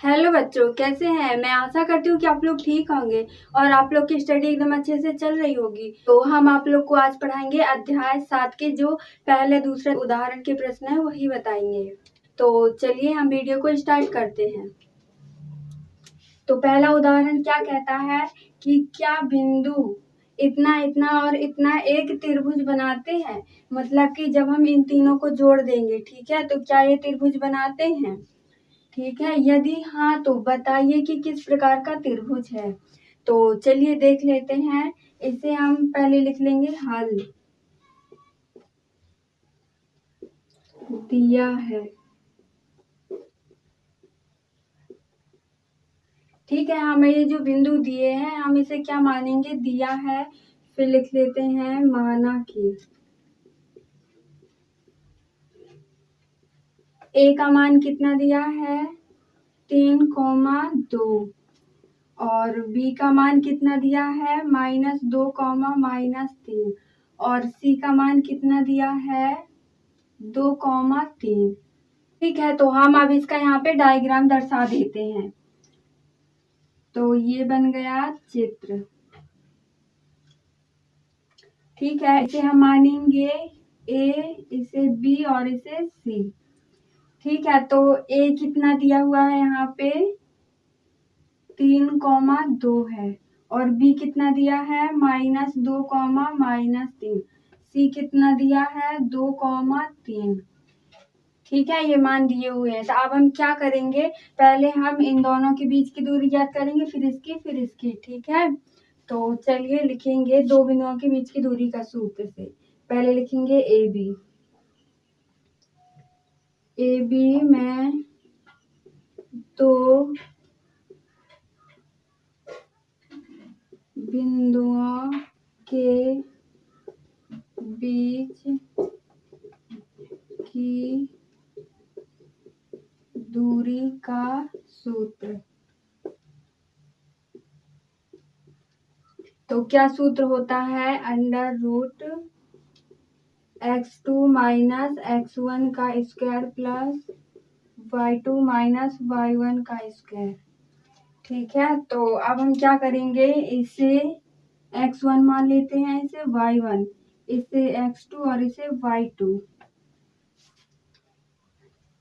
Hello बच्चों, कैसे हैं। मैं आशा करती हूँ कि आप लोग ठीक होंगे और आप लोग की स्टडी एकदम अच्छे से चल रही होगी। तो हम आप लोग को आज पढ़ाएंगे अध्याय 7 के जो पहले दूसरे उदाहरण के प्रश्न है वही बताएंगे। तो चलिए हम वीडियो को स्टार्ट करते हैं। तो पहला उदाहरण क्या कहता है कि क्या बिंदु इतना इतना और इतना एक त्रिभुज बनाते हैं। मतलब कि जब हम इन तीनों को जोड़ देंगे, ठीक है, तो क्या ये त्रिभुज बनाते हैं। ठीक है, यदि हाँ तो बताइए कि किस प्रकार का त्रिभुज है। तो चलिए देख लेते हैं। इसे हम पहले लिख लेंगे हल। दिया है, ठीक है, हमें ये जो बिंदु दिए हैं हम इसे क्या मानेंगे, दिया है। फिर लिख लेते हैं माना कि ए का मान कितना दिया है 3,2 और बी का मान कितना दिया है -2, -3 और सी का मान कितना दिया है 2,3। ठीक है, तो हम अब इसका यहाँ पे डायग्राम दर्शा देते हैं। तो ये बन गया चित्र। ठीक है, इसे हम मानेंगे ए, इसे बी और इसे सी। ठीक है, तो ए कितना दिया हुआ है यहाँ पे 3,2 है और बी कितना दिया है -2, -3। सी कितना दिया है 2,3। ठीक है, ये मान दिए हुए हैं। तो अब हम क्या करेंगे, पहले हम इन दोनों के बीच की दूरी ज्ञात करेंगे, फिर इसकी। ठीक है, तो चलिए लिखेंगे दो बिंदुओं के बीच की दूरी का सूत्र से। पहले लिखेंगे ए बी में दो बिंदुओं के बीच की दूरी का सूत्र। तो क्या सूत्र होता है, √x2 - x1 का स्क्वायर प्लस y2 - y1 का स्क्वायर। ठीक है, तो अब हम क्या करेंगे, इसे x1 मान लेते हैं, इसे y1, इसे x2 और इसे y2।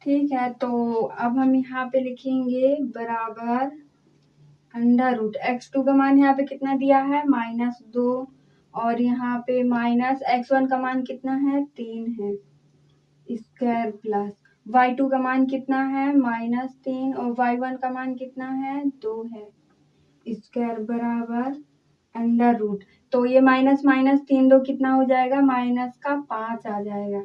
ठीक है, तो अब हम यहाँ पे लिखेंगे बराबर √x2 का मान यहाँ पे कितना दिया है -2 और यहाँ पे -x1 का मान कितना है 3 है स्क्वायर प्लस y2 का मान कितना है -3 और y1 का मान कितना है 2 है स्क्वायर बराबर √। तो ये माइनस माइनस 3 2 कितना हो जाएगा, -5 आ जाएगा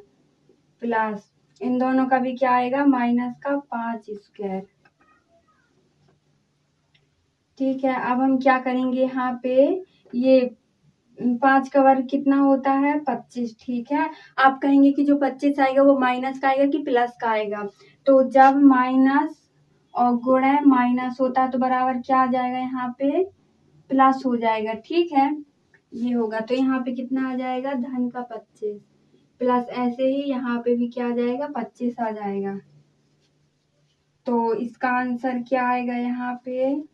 प्लस इन दोनों का भी क्या आएगा -5 स्क्वायर। ठीक है, अब हम क्या करेंगे, यहाँ पे ये 5 का वर्ग कितना होता है 25। ठीक है, आप कहेंगे कि जो 25 आएगा वो माइनस का आएगा कि प्लस का आएगा। तो जब माइनस और गुणा माइनस होता है तो बराबर क्या आ जाएगा, यहाँ पे प्लस हो जाएगा। ठीक है, ये होगा तो यहाँ पे कितना आ जाएगा धन का 25 प्लस ऐसे ही यहाँ पे भी क्या आ जाएगा 25 आ जाएगा। तो इसका आंसर क्या आएगा, यहाँ पे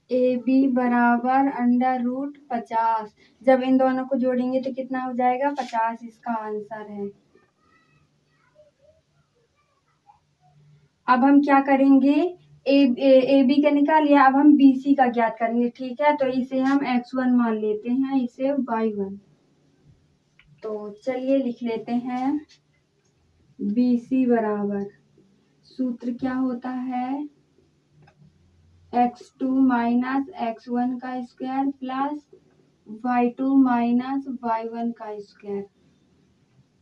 ए बी बराबर √50। जब इन दोनों को जोड़ेंगे तो कितना हो जाएगा 50, इसका आंसर है। अब हम क्या करेंगे, ए बी का निकाल लिया, अब हम बी सी का ज्ञात करेंगे। ठीक है, तो इसे हम x1 मान लेते हैं, इसे y1। तो चलिए लिख लेते हैं बी सी बराबर, सूत्र क्या होता है x2 - x1 का स्क्वायर प्लस y2 - y1 का स्क्वायर।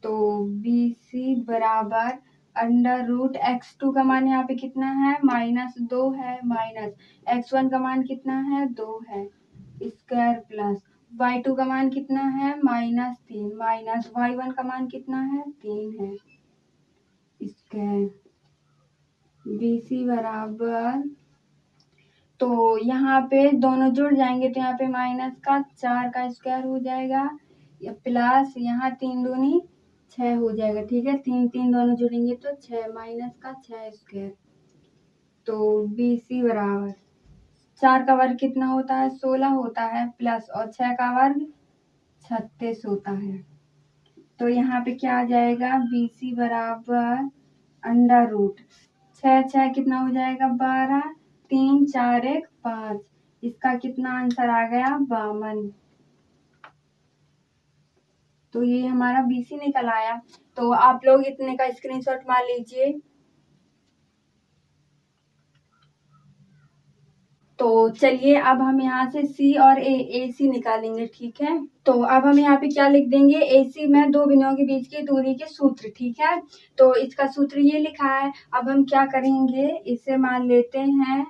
तो बी सी बराबर √x2 का मान यहाँ पे कितना है -2 है -x1 का मान कितना है 2 है स्क्वायर प्लस y2 का मान कितना है -3 -y1 का मान कितना है 3 है स्क्वायर। बी सी बराबर, तो यहाँ पे दोनों जुड़ जाएंगे तो यहाँ पे -4 का स्क्वायर हो जाएगा या प्लस यहाँ 3 दूनी 6 हो जाएगा। ठीक है, 3 3 दोनों जुड़ेंगे तो 6 माइनस का 6 स्क्वायर। तो BC बराबर 4 का वर्ग कितना होता है, 16 होता है, प्लस और 6 का वर्ग 36 होता है। तो यहाँ पे क्या आ जाएगा, BC बराबर अंडर रूट 6 6 कितना हो जाएगा 12, 3 4 1 5। इसका कितना आंसर आ गया 52। तो ये हमारा BC निकल आया। तो आप लोग इतने का स्क्रीनशॉट मार लीजिए। तो चलिए अब हम यहाँ से C और AC निकालेंगे। ठीक है, तो अब हम यहाँ पे क्या लिख देंगे, AC में दो बिंदुओं के बीच की दूरी के सूत्र। ठीक है, तो इसका सूत्र ये लिखा है। अब हम क्या करेंगे, इसे मान लेते हैं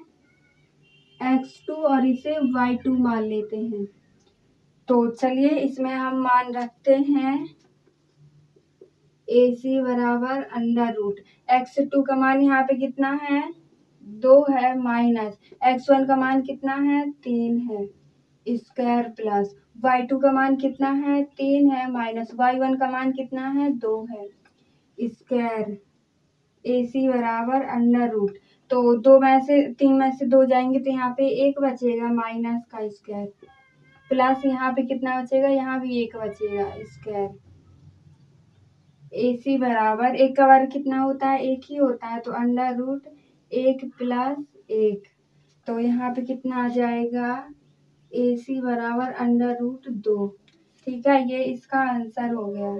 x2 और इसे y2 मान लेते हैं। तो चलिए इसमें हम मान रखते हैं AC बराबर अंडर रूट x2 का मान यहाँ पे कितना है 2 है, माइनस x1 का मान कितना है 3 है स्क्वायर, प्लस y2 का मान कितना है 3 है, माइनस y1 का मान कितना है 2 है स्क्वायर। AC बराबर अंडर रूट, तो 2 में से 3 में से 2 जाएंगे तो यहाँ पे 1 बचेगा माइनस का स्क्वायर, प्लस यहाँ पे कितना बचेगा, यहाँ भी 1 बचेगा स्क्वायर। AC बराबर 1 का वर्ग कितना होता है 1 ही होता है, तो अंडर रूट 1 प्लस 1। तो यहाँ पे कितना आ जाएगा AC बराबर अंडर रूट 2। ठीक है, ये इसका आंसर हो गया।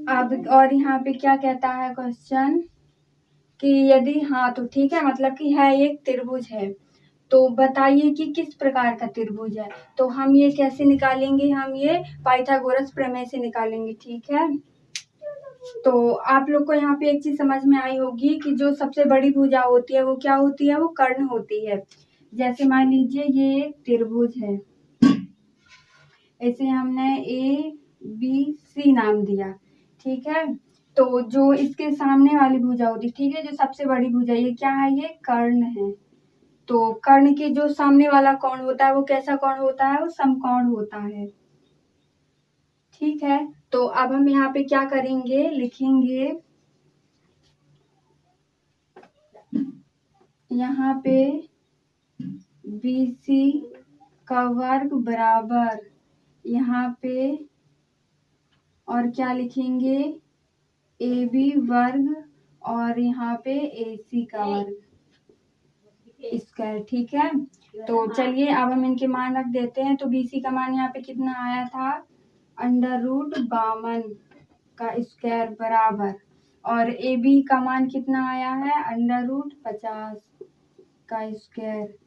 अब और यहाँ पे क्या कहता है क्वेश्चन कि यदि हाँ, तो ठीक है, मतलब कि है एक त्रिभुज है, तो बताइए कि किस प्रकार का त्रिभुज है। तो हम ये कैसे निकालेंगे, हम ये पाइथागोरस प्रमेय से निकालेंगे। ठीक है, तो आप लोग को यहाँ पे एक चीज समझ में आई होगी कि जो सबसे बड़ी भुजा होती है वो क्या होती है, वो कर्ण होती है। जैसे मान लीजिए ये एक त्रिभुज है, ऐसे हमने ABC नाम दिया। ठीक है, तो जो इसके सामने वाली भुजा होती है, ठीक है, जो सबसे बड़ी भुजा, ये क्या है, ये कर्ण है। तो कर्ण के जो सामने वाला कोण होता है वो कैसा कोण होता है, वो समकोण होता है। ठीक है, तो अब हम यहाँ पे क्या करेंगे, लिखेंगे यहाँ पे BC का वर्ग बराबर, यहाँ पे और क्या लिखेंगे AB वर्ग, और यहाँ पे AC का वर्ग स्क्वायर। ठीक है, तो चलिए अब हम इनके मान रख देते हैं। तो BC का मान यहाँ पे कितना आया था अंडर रूट 52 का स्क्वायर बराबर, और AB का मान कितना आया है अंडर रूट 50 का स्क्वायर,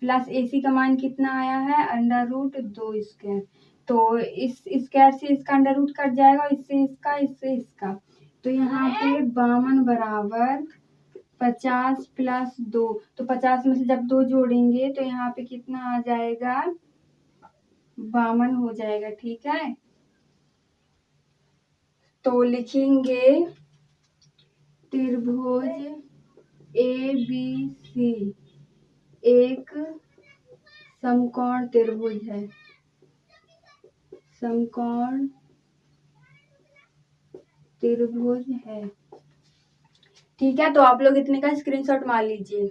प्लस AC का मान कितना आया है अंडर रूट 2 स्क्वायर। तो इस स्क्वायर से इसका अंडर रूट कट जाएगा, इससे इसका, तो यहाँ पे 52 बराबर 50 प्लस 2, तो 50 में से जब 2 जोड़ेंगे तो यहाँ पे कितना आ जाएगा 52 हो जाएगा। ठीक है, तो लिखेंगे त्रिभुज ABC एक समकोण त्रिभुज है, समकोण त्रिभुज है। ठीक है, तो आप लोग इतने का स्क्रीनशॉट मार लीजिए।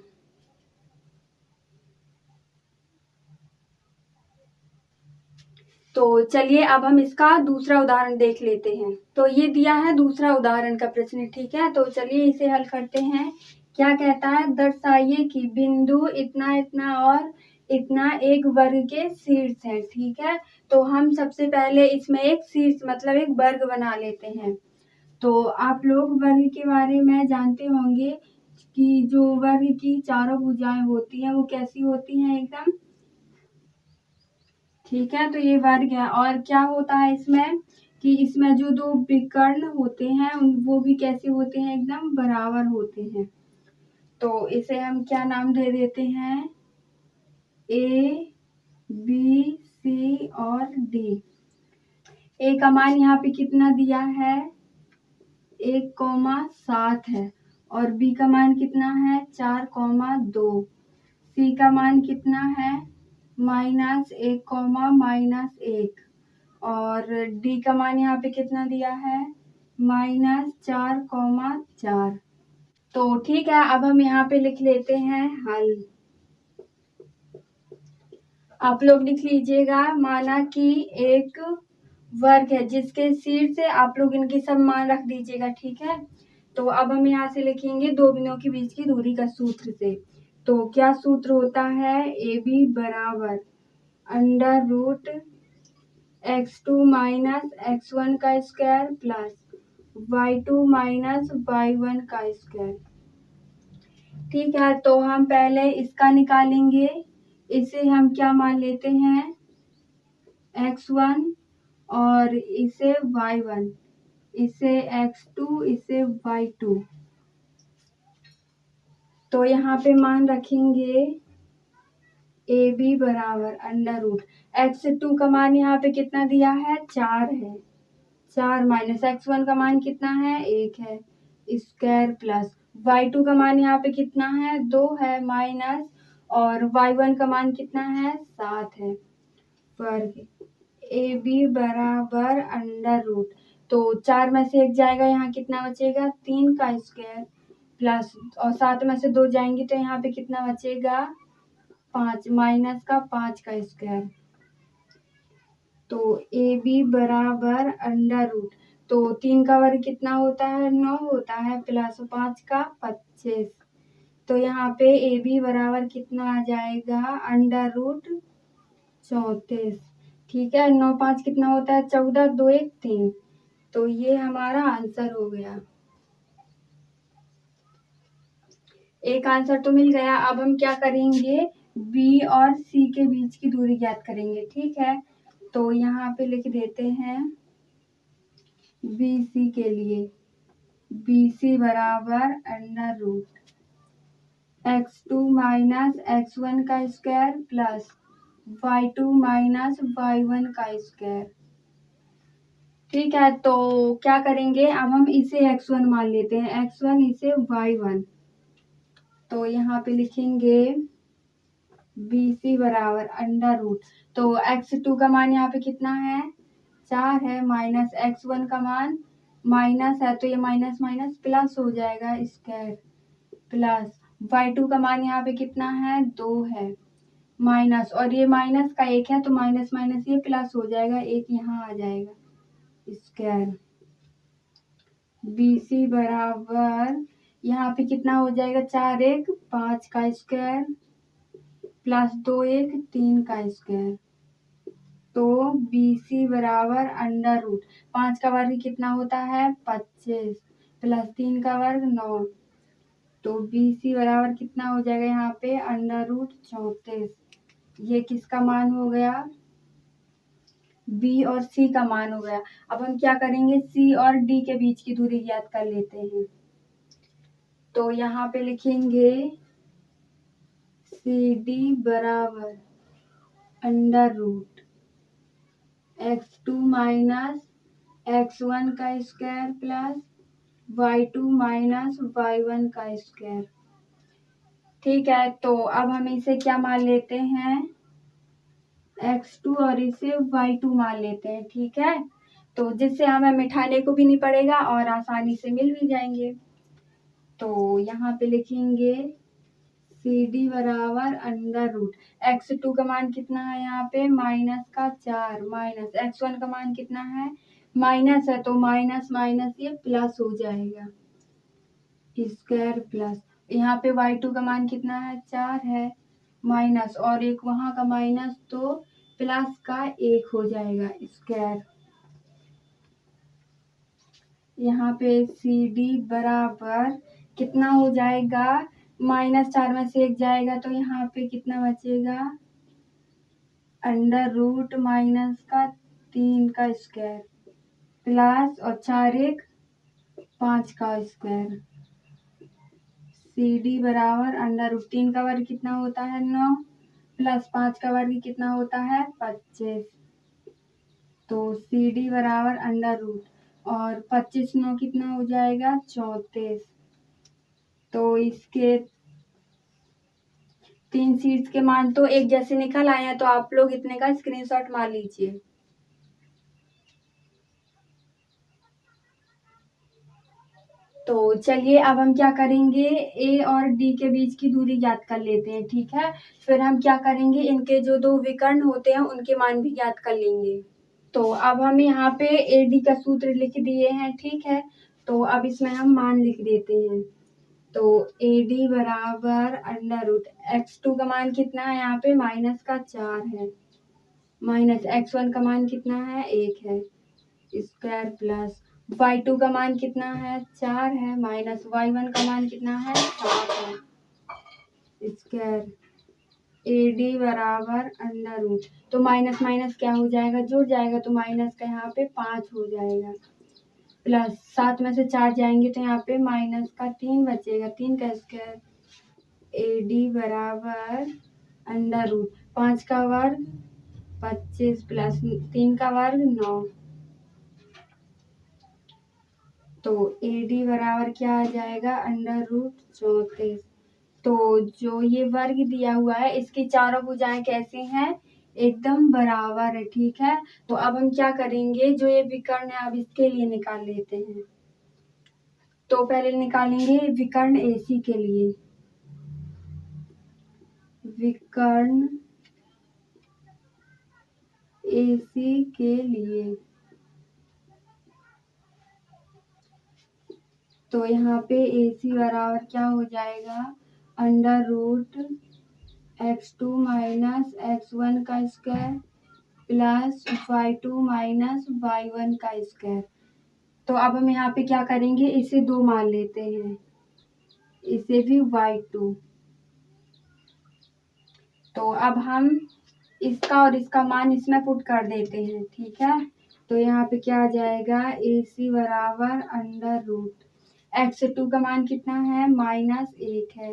तो चलिए अब हम इसका दूसरा उदाहरण देख लेते हैं। तो ये दिया है दूसरा उदाहरण का प्रश्न। ठीक है, तो चलिए इसे हल करते हैं। क्या कहता है, दर्शाइए कि बिंदु इतना इतना और इतना एक वर्ग के शीर्ष है। ठीक है, तो हम सबसे पहले इसमें एक शीर्ष मतलब एक वर्ग बना लेते हैं। तो आप लोग वर्ग के बारे में जानते होंगे कि जो वर्ग की चारों भुजाएं होती हैं वो कैसी होती हैं, एकदम। ठीक है, तो ये वर्ग है, और क्या होता है इसमें कि इसमें जो दो विकर्ण होते हैं वो भी कैसे होते हैं, एकदम बराबर होते हैं। तो इसे हम क्या नाम दे देते हैं, ABC और D। A का मान यहाँ पे कितना दिया है 1,7 है, और B का मान कितना है 4,2। C का मान कितना है -1, -1, और डी का मान यहाँ पे कितना दिया है, -4,4। तो ठीक है, अब हम यहाँ पे लिख लेते हैं हल। आप लोग लिख लीजिएगा, माना कि एक वर्ग है जिसके शीर्ष से आप लोग इनके सब मान रख दीजिएगा, ठीक है। तो अब हम यहाँ से लिखेंगे दो बिंदुओं के बीच की दूरी का सूत्र से। तो क्या सूत्र होता है, AB बराबर √x2 माइनस x1 का square plus y2 minus y1 का स्क्वायर। ठीक है, तो हम पहले इसका निकालेंगे। इसे हम क्या मान लेते हैं, x1 और इसे y1, इसे x2, इसे y2। तो यहाँ पे मान रखेंगे AB बराबर x2 का मान यहाँ पे कितना दिया है, 4 है, 4 माइनस x1 का मान कितना है, 1 है, स्क्वायर प्लस y2 का मान यहाँ पे कितना है, 2 है, माइनस और y1 का मान कितना है, 7 है, वर्ग। AB बराबर तो 4 में से 1 जाएगा, यहाँ कितना बचेगा, 3 का स्क्वायर प्लस और 7 में से 2 जाएंगे तो यहाँ पे कितना बचेगा, 5 माइनस का 5 का स्क्वायर। तो AB बराबर तो 3 का वर्ग कितना होता है, 9 होता है, प्लस 5 का 25। तो यहाँ पे AB बराबर कितना आ जाएगा, √34। ठीक है, 9 5 कितना होता है, 14, 2 1 3। तो ये हमारा आंसर हो गया। एक आंसर तो मिल गया। अब हम क्या करेंगे, B और C के बीच की दूरी ज्ञात करेंगे, ठीक है। तो यहाँ पे लिख देते हैं BC के लिए, BC बराबर √x2 माइनस x1 का square plus y2 minus y1 का स्क्वायर। ठीक है, तो क्या करेंगे, अब हम इसे x1 मान लेते हैं, x1 इसे y1। तो यहाँ पे लिखेंगे BC बराबर तो x2 का मान यहाँ पे कितना है, 4 है, माइनस x1 का मान माइनस है, तो ये माइनस माइनस प्लस हो जाएगा, स्क्वायर प्लस y2 का मान यहाँ पे कितना है, 2 है, माइनस और ये माइनस का 1 है, तो माइनस माइनस ये प्लस हो जाएगा, 1 यहाँ आ जाएगा, स्क्वायर। BC बराबर यहाँ पे कितना हो जाएगा, 4 1 5 का स्क्वायर प्लस 2 1 3 का स्क्वायर। तो BC बराबर 5 का वर्ग कितना होता है, 25 प्लस 3 का वर्ग 9। तो BC बराबर कितना हो जाएगा यहाँ पे, √34। ये किसका मान हो गया, B और C का मान हो गया। अब हम क्या करेंगे, C और D के बीच की दूरी ज्ञात कर लेते हैं। तो यहाँ पे लिखेंगे CD बराबर √x2 माइनस x1 का square plus y2 minus y1 का स्क्वायर। ठीक है, तो अब हम इसे क्या मान लेते हैं, x2 और इसे y2 मान लेते हैं, ठीक है। तो जिससे हमें मिटाने को भी नहीं पड़ेगा और आसानी से मिल भी जाएंगे। तो यहाँ पे लिखेंगे CD बराबर x2 का मान कितना है यहाँ पे, माइनस का 4, माइनस x1 का मान कितना है, माइनस है, तो माइनस माइनस ये प्लस हो जाएगा, स्क्वायर प्लस यहाँ पे y2 का मान कितना है, 4 है, माइनस और एक वहां का माइनस, तो प्लस का 1 हो जाएगा, स्क्वायर। यहाँ पे CD बराबर कितना हो जाएगा, -4 में से 1 जाएगा, तो यहाँ पे कितना बचेगा, माइनस का 3 का स्क्वायर प्लस और 4 1 5 का स्क्वायर। CD बराबर √3 का वर्ग कितना होता है, 9 प्लस 5 का वर्ग कितना होता है, 25। तो CD बराबर और 25 9 कितना हो जाएगा, 34। तो इसके 3 शीट्स के मान तो एक जैसे निकल आए हैं, तो आप लोग इतने का स्क्रीनशॉट मार लीजिए। तो चलिए अब हम क्या करेंगे, ए और डी के बीच की दूरी ज्ञात कर लेते हैं, ठीक है। फिर हम क्या करेंगे, इनके जो दो विकर्ण होते हैं उनके मान भी ज्ञात कर लेंगे। तो अब हम यहाँ पे ए डी का सूत्र लिख दिए हैं, ठीक है। तो अब इसमें हम मान लिख देते हैं। तो ए डी बराबर अंडर रूट x2 का मान कितना है, यहाँ पे -4 है, माइनस x1 का मान कितना है, 1 है, स्क्वायर प्लस y2 का मान कितना है, 4 है, माइनस y1 का मान कितना है, 7 है, स्क्वायर ए डी बराबर अंडर रूट। तो माइनस माइनस क्या हो जाएगा, जुड़ जाएगा, तो माइनस का यहाँ पे 5 हो जाएगा, प्लस 7 में से 4 जाएंगे तो यहाँ पे माइनस का 3 बचेगा, 3 का स्क्वायर ए डी बराबर अंडर रूट 5 का वर्ग 25 प्लस 3 का वर्ग 9। तो ए डी बराबर क्या आ जाएगा, अंडर रूट 34। तो जो ये वर्ग दिया हुआ है इसकी चारों भुजाएं कैसे हैं, एकदम बराबर है, ठीक है। तो अब हम क्या करेंगे, जो ये विकर्ण है अब इसके लिए निकाल लेते हैं। तो पहले निकालेंगे विकर्ण एसी के लिए, विकर्ण एसी के लिए। तो यहाँ पे AC बराबर क्या हो जाएगा, under root x2 minus x1 का square plus y2 minus y1 का स्क्वायर। तो अब हम यहाँ पे क्या करेंगे, इसे 2 मान लेते हैं, इसे भी y2। तो अब हम इसका और इसका मान इसमें पुट कर देते हैं, ठीक है। तो यहाँ पे क्या आ जाएगा, AC बराबर अंडर रूट x2 का मान कितना है, -1 है,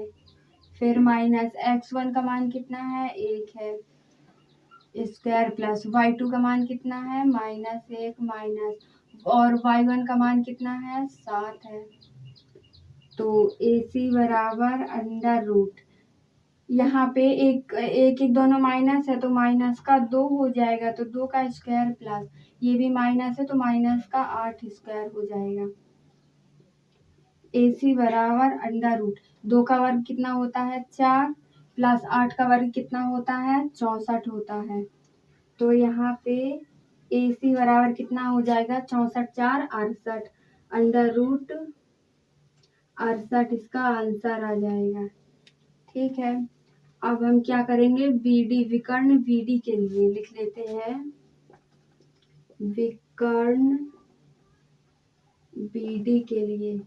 फिर माइनस x1 का मान कितना है, 1 है, स्क्वायर प्लस y2 का मान कितना है, -1 माइनस और y1 का मान कितना है, 7 है। तो AC बराबर अंडर रूट, यहाँ पे एक एक दोनों माइनस है तो माइनस का 2 हो जाएगा, तो 2 का स्क्वायर प्लस ये भी माइनस है तो माइनस का 8 स्क्वायर हो जाएगा। AC बराबर अंडर रूट 2 का वर्ग कितना होता है, 4 प्लस 8 का वर्ग कितना होता है, 64 होता है। तो यहाँ पे AC बराबर कितना हो जाएगा, 64 4 68, अंडर रूट 68 इसका आंसर आ जाएगा, ठीक है। अब हम क्या करेंगे, BD विकर्ण BD के लिए लिख लेते हैं, विकर्ण BD के लिए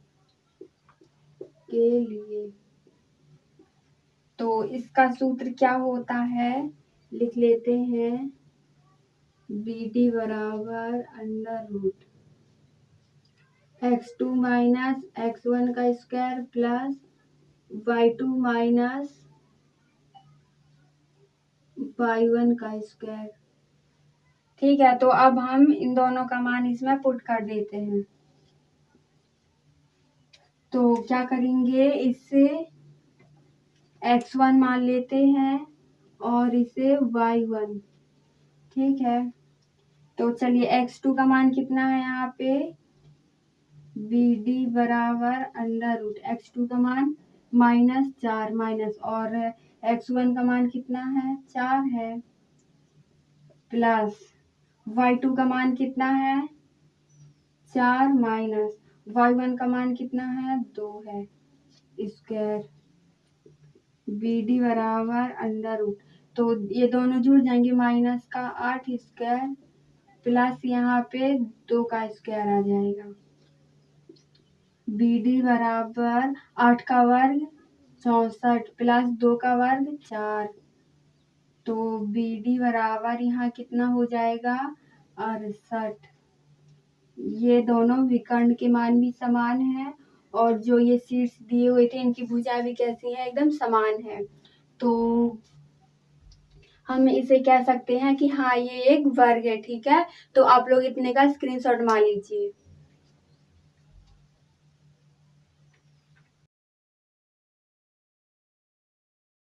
तो इसका सूत्र क्या होता है, लिख लेते हैं, BD बराबर under root x2 minus x1 का square plus y2 minus y1 का स्क्वायर, ठीक है। तो अब हम इन दोनों का मान इसमें पुट कर देते हैं। तो क्या करेंगे, इससे x1 मान लेते हैं और इसे y1, ठीक है। तो चलिए x2 का मान कितना है, यहाँ पे BD बराबर अंडर रूट x2 का मान -4 माइनस और x1 का मान कितना है, 4 है, प्लस y2 का मान कितना है, 4 माइनस y1 का मान कितना है, 2 है, स्क्वायर BD बराबर अंडर रूट। तो ये दोनों जुड़ जाएंगे, माइनस का 8 स्क्वायर प्लस यहाँ पे 2 का स्क्वायर आ जाएगा। BD बराबर 8 का वर्ग 64 प्लस 2 का वर्ग 4। तो BD बराबर यहाँ कितना हो जाएगा, 68। ये दोनों विकर्ण के मान भी समान है और जो ये शीर्ष दिए हुए थे इनकी भुजा भी कैसी है, एकदम समान है। तो हम इसे कह सकते हैं कि हाँ ये एक वर्ग है, ठीक है। तो आप लोग इतने का स्क्रीनशॉट मार लीजिए।